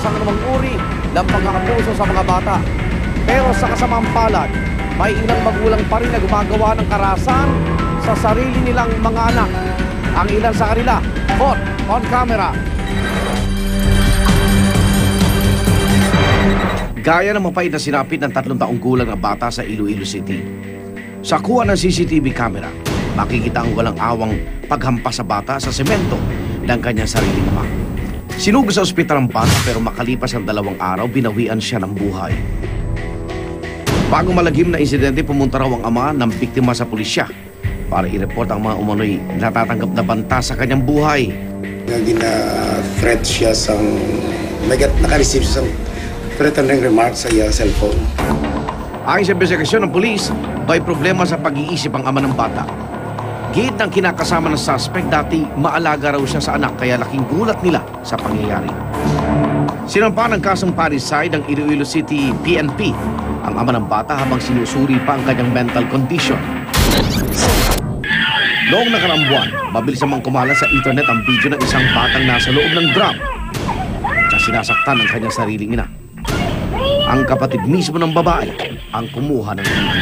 ang anumang uri ng pagkakapuso sa mga bata. Pero sa kasamang palad, may ilang magulang pa rin na gumagawa ng karahasan sa sarili nilang mga anak. Ang ilan sa kanila, caught on camera. Gaya ng mapait na sinapit ng 3 taong gulang na bata sa Iloilo City. Sa kuha ng CCTV camera, makikita ang walang awang paghampas sa bata sa semento ng kanyang sariling ama. Sinugod sa ospital ang bata pero makalipas ang 2 araw, binawian siya ng buhay. Bago malagim na insidente, pumunta raw ang ama ng biktima sa pulisya para i-report ang mga umano'y natatanggap na banta sa kanyang buhay. Gina-threat siya sa... naka-receive siya sa threatening remarks sa cellphone. Ayon sa investigasyon ng pulis, may problema sa pag-iisip ang ama ng bata. Git ng kinakasama ng suspect, dati maalaga raw siya sa anak kaya laking gulat nila sa pangyayari. Sinampa ng kasong parricide ng Iloilo City PNP ang ama ng bata habang sinusuri pa ang kanyang mental condition. Noong nakaraang buwan, mabilis namang kumalat sa internet ang video ng isang batang nasa loob ng drum na sinasaktan ng kanyang sariling ina. Ang kapatid mismo ng babae ang kumuha ng video.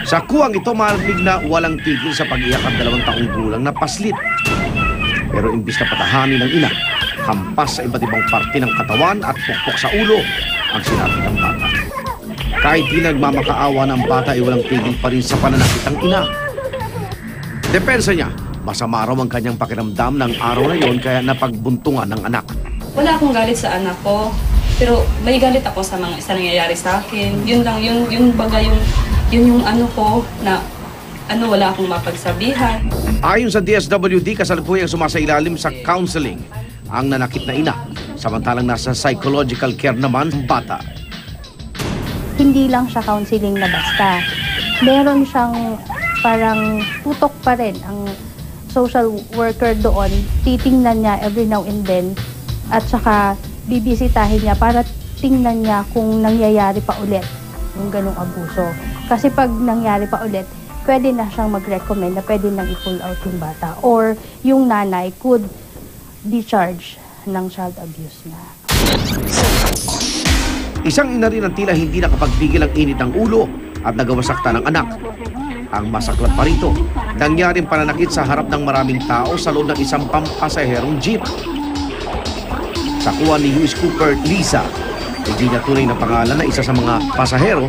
Sa kuwang ito, marinig na walang tigil sa pag-iyak ang 2 taong gulang na paslit. Pero imbis na patahanin ng ina, hampas sa iba't ibang parte ng katawan at pukpok sa ulo ang sinabi ng bata. Kahit di nagmamakaawa ng bata ay walang tigil pa rin sa pananakit ng ina. Depensa niya, masama raw ang kanyang pakiramdam ng araw na yon kaya napagbuntungan ng anak. Wala akong galit sa anak ko, pero may galit ako sa mga nangyayari sa akin. Yun lang, yun baga yun yung ano ko na wala akong mapagsabihan. Ayon sa DSWD, kasalukuyang sumasailalim sa counseling ang nanakit na ina, samantalang nasa psychological care naman ang bata. Hindi lang siya counseling na basta. Meron siyang parang tutok pa rin ang social worker doon. Titingnan niya every now and then at saka bibisitahin niya para tingnan niya kung nangyayari pa ulit yung ganong abuso. Kasi pag nangyari pa ulit, pwede na siyang mag-recommend na pwede nang i-pull out yung bata or yung nanay could be charged ng child abuse na. Isang ina rin ang tila hindi nakapagpigil ang init ng ulo at nagawasakta ng anak. Ang masaklap pa rito, nangyaring pananakit sa harap ng maraming tao sa loob ng isang pampasaherong jeep. Sa kuha ni US Cooper Lisa, hindi niya tunay na pangalan na isa sa mga pasahero,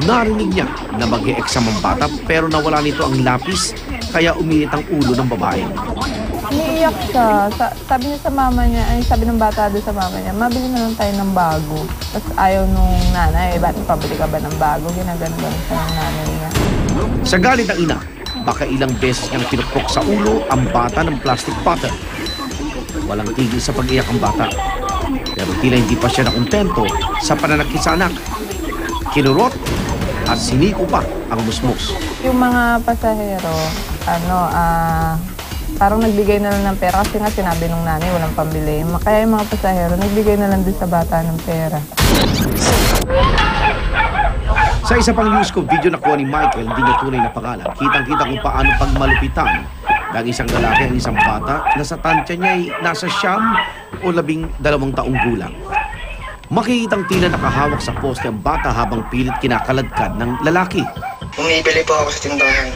narinig niya na mag-e-exam ang bata pero nawala nito ang lapis kaya uminit ang ulo ng babae. Umiiyak siya. Sabi niya sa mama niya, sabi ng bata doon sa mama niya, mabili na lang tayo ng bago. Tapos ayaw nung nanay, ba't pabili ka ba ng bago? Ginagano-gano siya ng nanay niya. Sa galit ng ina, baka ilang beses niyang pinukpok sa ulo ang bata ng plastic bottle. Walang tigil sa pag-iyak ang bata. Pero tila hindi pa siya nakontento sa pananakit sa anak. Kinurot at siniko pa ang musmus. Yung mga pasahero, parang nagbigay na lang ng pera kasi nga sinabi nung nanay walang pambili. Kaya yung mga pasahero, nagbigay na lang din sa bata ng pera. Sa isa pang newscoop video na kuha ni Michael, hindi niya tunay na pangalan, kitang-kita kung paano pagmalupitan ng isang lalaki ang isang bata na sa tansya niya ay nasa 9 o 12 taong gulang. Makikitang tila nakahawak sa poste ang bata habang pilit kinakaladkad ng lalaki. Bumibili po ako sa tindahan.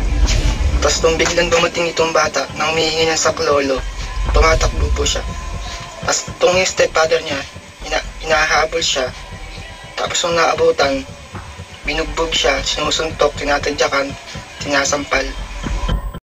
Tapos nung biglang dumating itong bata nang humihingi ng saklolo, tumatakbo po siya. Tapos itong stepfather niya, inahabol siya. Tapos nung naabutan, binugbog siya, sinusuntok, tinatadyakan, tinasampal.